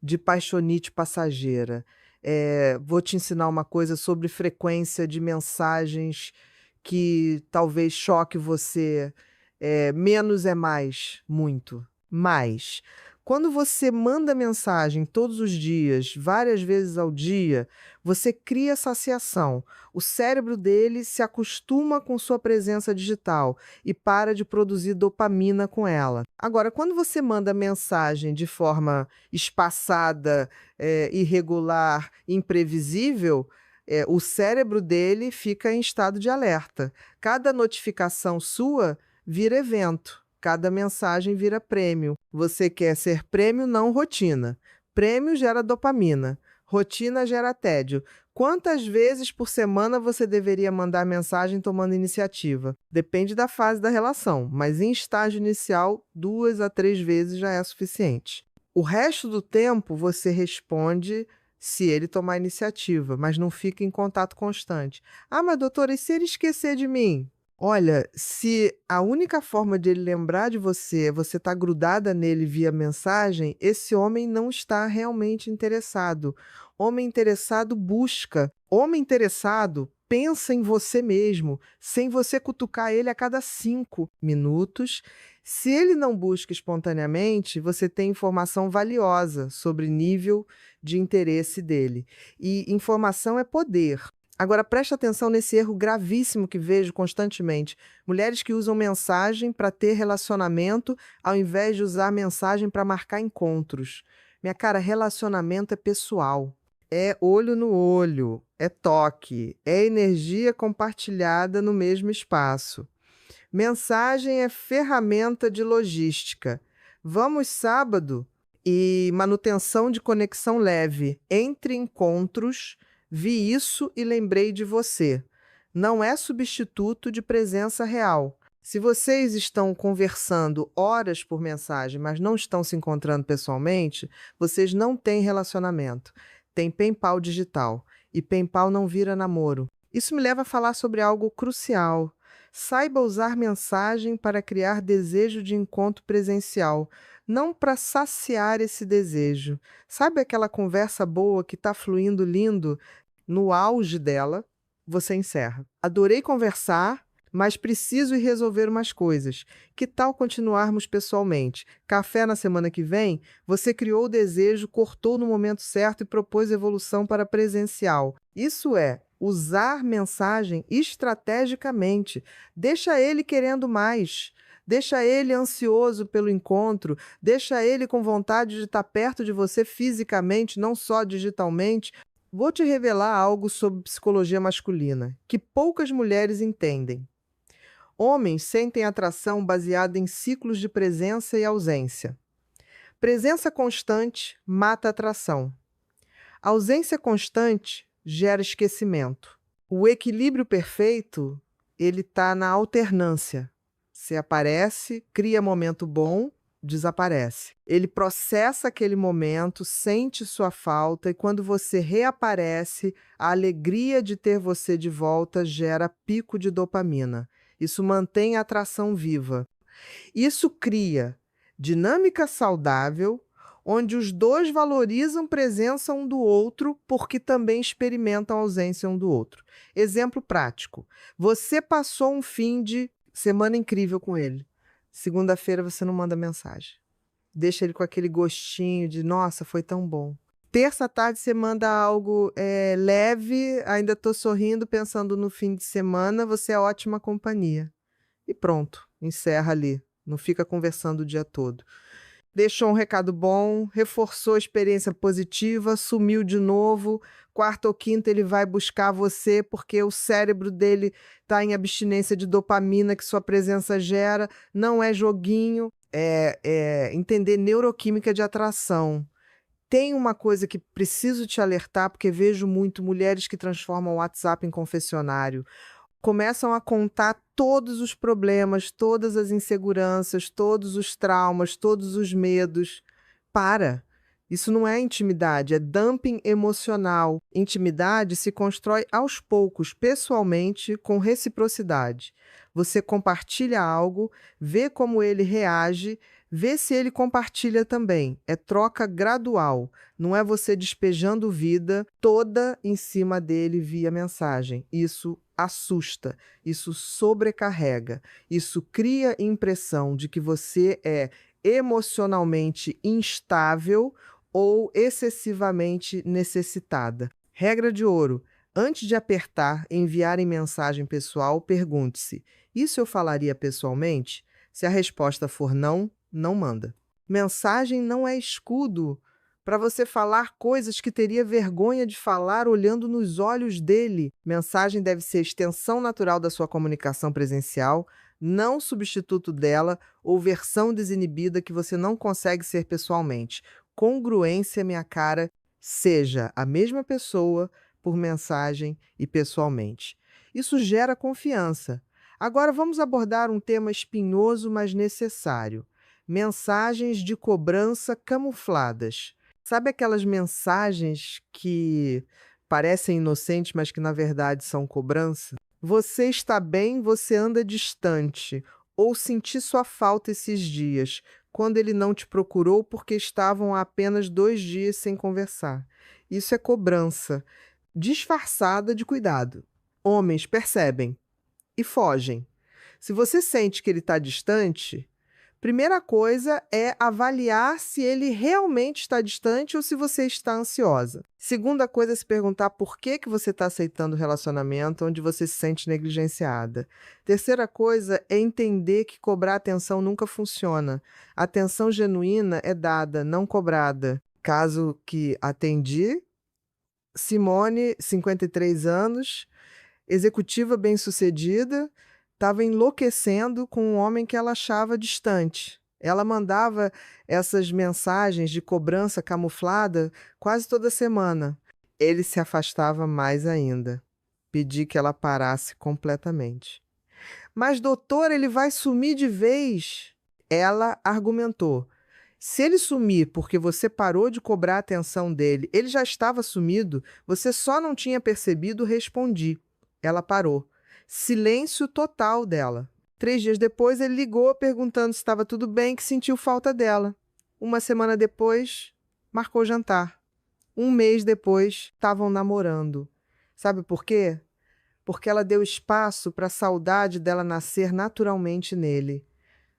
Speaker 1: de paixonite passageira. Vou te ensinar uma coisa sobre frequência de mensagens que talvez choque você. Menos é mais, muito. Mais. Quando você manda mensagem todos os dias, várias vezes ao dia, você cria saciação. O cérebro dele se acostuma com sua presença digital e para de produzir dopamina com ela. Agora, quando você manda mensagem de forma espaçada, irregular, imprevisível, o cérebro dele fica em estado de alerta. Cada notificação sua vira evento. Cada mensagem vira prêmio. Você quer ser prêmio, não rotina. Prêmio gera dopamina. Rotina gera tédio. Quantas vezes por semana você deveria mandar mensagem tomando iniciativa? Depende da fase da relação, mas em estágio inicial, 2 a 3 vezes já é suficiente. O resto do tempo você responde se ele tomar iniciativa, mas não fica em contato constante. Ah, mas doutora, e se ele esquecer de mim? Olha, se a única forma de ele lembrar de você é você estar grudada nele via mensagem, esse homem não está realmente interessado. Homem interessado busca. Homem interessado pensa em você mesmo, sem você cutucar ele a cada 5 minutos. Se ele não busca espontaneamente, você tem informação valiosa sobre nível de interesse dele. E informação é poder. Agora, preste atenção nesse erro gravíssimo que vejo constantemente. Mulheres que usam mensagem para ter relacionamento, ao invés de usar mensagem para marcar encontros. Minha cara, relacionamento é pessoal. É olho no olho, é toque, é energia compartilhada no mesmo espaço. Mensagem é ferramenta de logística. Vamos sábado e manutenção de conexão leve. Entre encontros, vi isso e lembrei de você. Não é substituto de presença real. Se vocês estão conversando horas por mensagem, mas não estão se encontrando pessoalmente, vocês não têm relacionamento. Tem pen-pal digital. E pen-pal não vira namoro. Isso me leva a falar sobre algo crucial. Saiba usar mensagem para criar desejo de encontro presencial, não para saciar esse desejo. Sabe aquela conversa boa que está fluindo lindo? No auge dela, você encerra. Adorei conversar, mas preciso ir resolver umas coisas. Que tal continuarmos pessoalmente? Café na semana que vem? Você criou o desejo, cortou no momento certo e propôs evolução para presencial. Isso é usar mensagem estrategicamente. Deixa ele querendo mais. Deixa ele ansioso pelo encontro. Deixa ele com vontade de estar perto de você fisicamente, não só digitalmente. Vou te revelar algo sobre psicologia masculina que poucas mulheres entendem. Homens sentem atração baseada em ciclos de presença e ausência. Presença constante mata a atração. Ausência constante gera esquecimento. O equilíbrio perfeito, ele está na alternância. Você aparece, cria momento bom, desaparece. Ele processa aquele momento, sente sua falta e quando você reaparece, a alegria de ter você de volta gera pico de dopamina. Isso mantém a atração viva. Isso cria dinâmica saudável, onde os dois valorizam presença um do outro, porque também experimentam a ausência um do outro. Exemplo prático. Você passou um fim de semana incrível com ele. Segunda-feira você não manda mensagem. Deixa ele com aquele gostinho de, nossa, foi tão bom. Terça à tarde você manda algo leve, ainda estou sorrindo, pensando no fim de semana, você é ótima companhia. E pronto, encerra ali. Não fica conversando o dia todo. Deixou um recado bom, reforçou a experiência positiva, sumiu de novo. Quarta ou quinta ele vai buscar você porque o cérebro dele está em abstinência de dopamina que sua presença gera. Não é joguinho, é entender neuroquímica de atração. Tem uma coisa que preciso te alertar, porque vejo muito mulheres que transformam o WhatsApp em confessionário. Começam a contar todos os problemas, todas as inseguranças, todos os traumas, todos os medos. Para! Isso não é intimidade, é dumping emocional. Intimidade se constrói aos poucos, pessoalmente, com reciprocidade. Você compartilha algo, vê como ele reage, vê se ele compartilha também. É troca gradual. Não é você despejando vida toda em cima dele via mensagem. Isso assusta, isso sobrecarrega, isso cria a impressão de que você é emocionalmente instável ou excessivamente necessitada. Regra de ouro: antes de apertar enviar em mensagem pessoal, pergunte-se: isso eu falaria pessoalmente? Se a resposta for não, não manda. Mensagem não é escudo para você falar coisas que teria vergonha de falar olhando nos olhos dele. Mensagem deve ser extensão natural da sua comunicação presencial, não substituto dela ou versão desinibida que você não consegue ser pessoalmente. Congruência, minha cara, seja a mesma pessoa por mensagem e pessoalmente. Isso gera confiança. Agora vamos abordar um tema espinhoso, mas necessário. Mensagens de cobrança camufladas. Sabe aquelas mensagens que parecem inocentes, mas que na verdade são cobrança? Você está bem, você anda distante. Ou senti sua falta esses dias, quando ele não te procurou porque estavam há apenas 2 dias sem conversar. Isso é cobrança, disfarçada de cuidado. Homens percebem e fogem. Se você sente que ele está distante, primeira coisa é avaliar se ele realmente está distante ou se você está ansiosa. Segunda coisa é se perguntar por que você está aceitando o relacionamento onde você se sente negligenciada. Terceira coisa é entender que cobrar atenção nunca funciona. A atenção genuína é dada, não cobrada. Caso que atendi, Simone, 53 anos, executiva bem-sucedida, estava enlouquecendo com um homem que ela achava distante. Ela mandava essas mensagens de cobrança camuflada quase toda semana. Ele se afastava mais ainda. Pedi que ela parasse completamente. Mas, doutor, ele vai sumir de vez. Ela argumentou. Se ele sumir porque você parou de cobrar a atenção dele, ele já estava sumido, você só não tinha percebido, respondi. Ela parou. Silêncio total dela. 3 dias depois, ele ligou perguntando se estava tudo bem, que sentiu falta dela. 1 semana depois, marcou jantar. 1 mês depois, estavam namorando. Sabe por quê? Porque ela deu espaço para a saudade dela nascer naturalmente nele,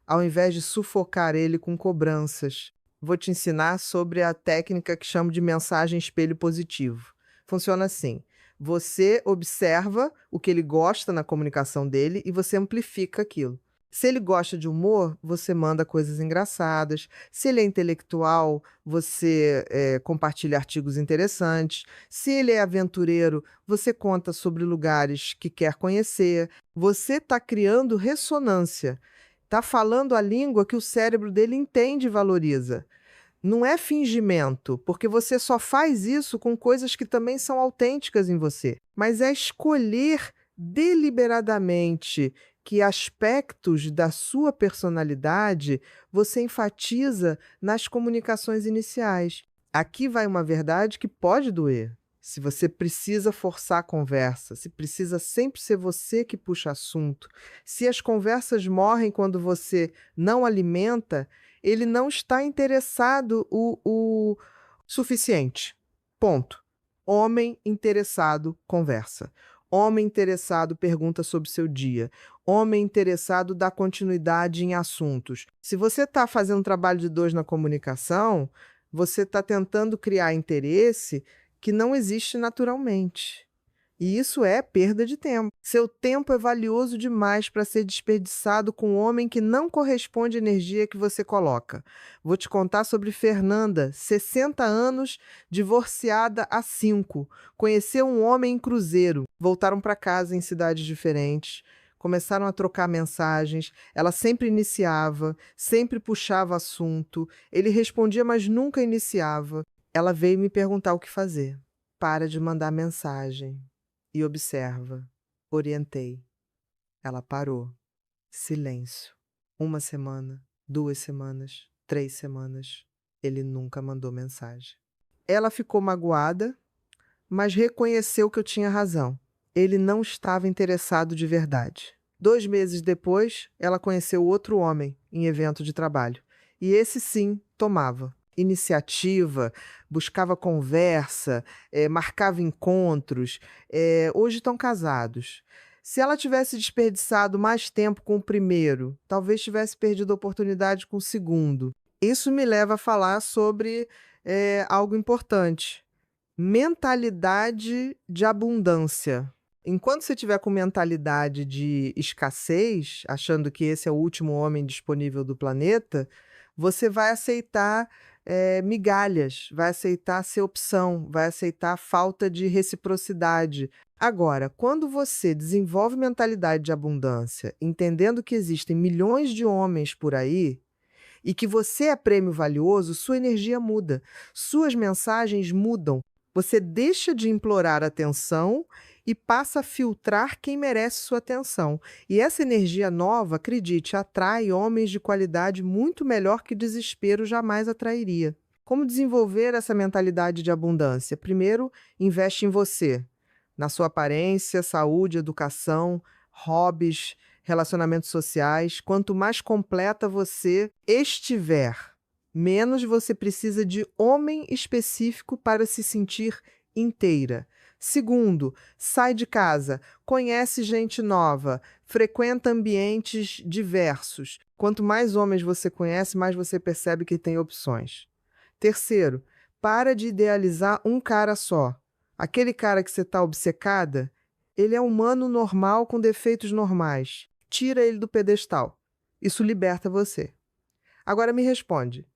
Speaker 1: ao invés de sufocar ele com cobranças. Vou te ensinar sobre a técnica que chamo de mensagem espelho positivo. Funciona assim. Você observa o que ele gosta na comunicação dele e você amplifica aquilo. Se ele gosta de humor, você manda coisas engraçadas. Se ele é intelectual, você compartilha artigos interessantes. Se ele é aventureiro, você conta sobre lugares que quer conhecer. Você está criando ressonância. Está falando a língua que o cérebro dele entende e valoriza. Não é fingimento, porque você só faz isso com coisas que também são autênticas em você. Mas é escolher deliberadamente que aspectos da sua personalidade você enfatiza nas comunicações iniciais. Aqui vai uma verdade que pode doer. Se você precisa forçar a conversa, se precisa sempre ser você que puxa assunto, se as conversas morrem quando você não alimenta, ele não está interessado o suficiente. Ponto. Homem interessado conversa. Homem interessado pergunta sobre seu dia. Homem interessado dá continuidade em assuntos. Se você está fazendo um trabalho de 2 na comunicação, você está tentando criar interesse que não existe naturalmente. E isso é perda de tempo. Seu tempo é valioso demais para ser desperdiçado com um homem que não corresponde à energia que você coloca. Vou te contar sobre Fernanda, 60 anos, divorciada há 5. Conheceu um homem em cruzeiro. Voltaram para casa em cidades diferentes. Começaram a trocar mensagens. Ela sempre iniciava, sempre puxava assunto. Ele respondia, mas nunca iniciava. Ela veio me perguntar o que fazer. Para de mandar mensagem. E observa. Orientei. Ela parou. Silêncio. 1 semana, 2 semanas, 3 semanas. Ele nunca mandou mensagem. Ela ficou magoada, mas reconheceu que eu tinha razão. Ele não estava interessado de verdade. 2 meses depois, ela conheceu outro homem em evento de trabalho. E esse sim tomava iniciativa, buscava conversa, marcava encontros. Hoje estão casados. Se ela tivesse desperdiçado mais tempo com o primeiro, talvez tivesse perdido a oportunidade com o segundo. Isso me leva a falar sobre algo importante. Mentalidade de abundância. Enquanto você tiver com mentalidade de escassez, achando que esse é o último homem disponível do planeta, você vai aceitar migalhas, vai aceitar ser opção, vai aceitar falta de reciprocidade. Agora, quando você desenvolve mentalidade de abundância, entendendo que existem milhões de homens por aí e que você é prêmio valioso, sua energia muda, suas mensagens mudam. Você deixa de implorar atenção e passa a filtrar quem merece sua atenção. E essa energia nova, acredite, atrai homens de qualidade muito melhor que desespero jamais atrairia. Como desenvolver essa mentalidade de abundância? Primeiro, investe em você, na sua aparência, saúde, educação, hobbies, relacionamentos sociais. Quanto mais completa você estiver, menos você precisa de homem específico para se sentir inteira. Segundo, sai de casa, conhece gente nova, frequenta ambientes diversos. Quanto mais homens você conhece, mais você percebe que tem opções. Terceiro, para de idealizar um cara só. Aquele cara que você está obcecada, ele é humano normal com defeitos normais. Tira ele do pedestal. Isso liberta você. Agora me responde.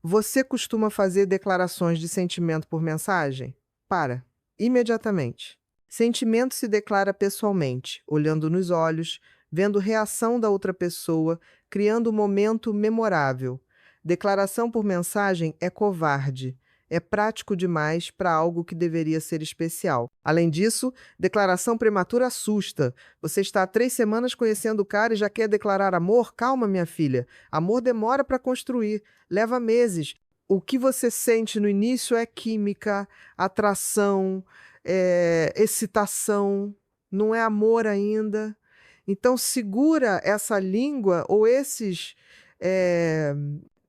Speaker 1: Você costuma fazer declarações de sentimento por mensagem? Para, imediatamente. Sentimento se declara pessoalmente, olhando nos olhos, vendo reação da outra pessoa, criando um momento memorável. Declaração por mensagem é covarde. É prático demais para algo que deveria ser especial. Além disso, declaração prematura assusta. Você está há 3 semanas conhecendo o cara e já quer declarar amor? Calma, minha filha. Amor demora para construir, leva meses. O que você sente no início é química, atração, excitação, não é amor ainda. Então, segura essa língua ou esses. eh,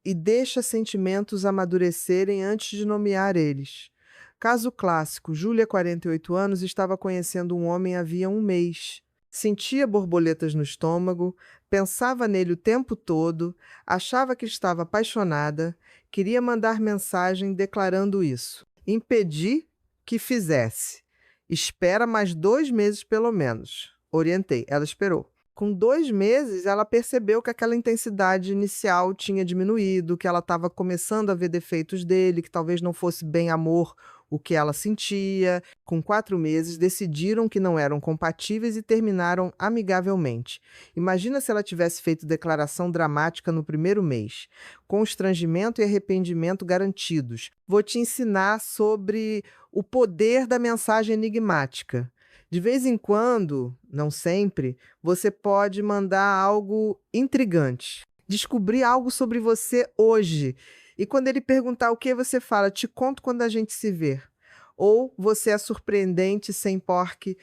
Speaker 1: e deixa sentimentos amadurecerem antes de nomear eles. Caso clássico: Júlia, 48 anos, estava conhecendo um homem havia um mês. Sentia borboletas no estômago, pensava nele o tempo todo, achava que estava apaixonada, queria mandar mensagem declarando isso. Impedi que fizesse. Espera mais 2 meses pelo menos. Orientei, ela esperou. Com 2 meses, ela percebeu que aquela intensidade inicial tinha diminuído, que ela estava começando a ver defeitos dele, que talvez não fosse bem amor o que ela sentia. Com 4 meses, decidiram que não eram compatíveis e terminaram amigavelmente. Imagina se ela tivesse feito declaração dramática no primeiro mês. Constrangimento e arrependimento garantidos. Vou te ensinar sobre o poder da mensagem enigmática. De vez em quando, não sempre, você pode mandar algo intrigante. Descobrir algo sobre você hoje. E quando ele perguntar o que, você fala: te conto quando a gente se ver. Ou você é surpreendente sem porquê.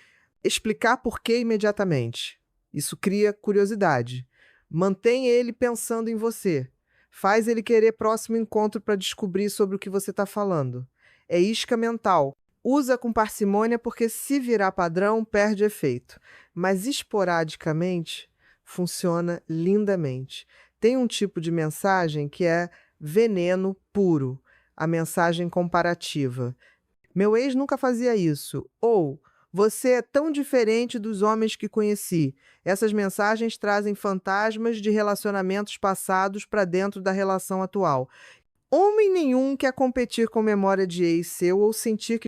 Speaker 1: Explicar por quê imediatamente. Isso cria curiosidade. Mantém ele pensando em você. Faz ele querer próximo encontro para descobrir sobre o que você está falando. É isca mental. Usa com parcimônia porque se virar padrão, perde efeito. Mas esporadicamente, funciona lindamente. Tem um tipo de mensagem que é veneno puro, a mensagem comparativa. Meu ex nunca fazia isso. Ou você é tão diferente dos homens que conheci. Essas mensagens trazem fantasmas de relacionamentos passados para dentro da relação atual. Homem nenhum quer competir com memória de ex seu ou sentir que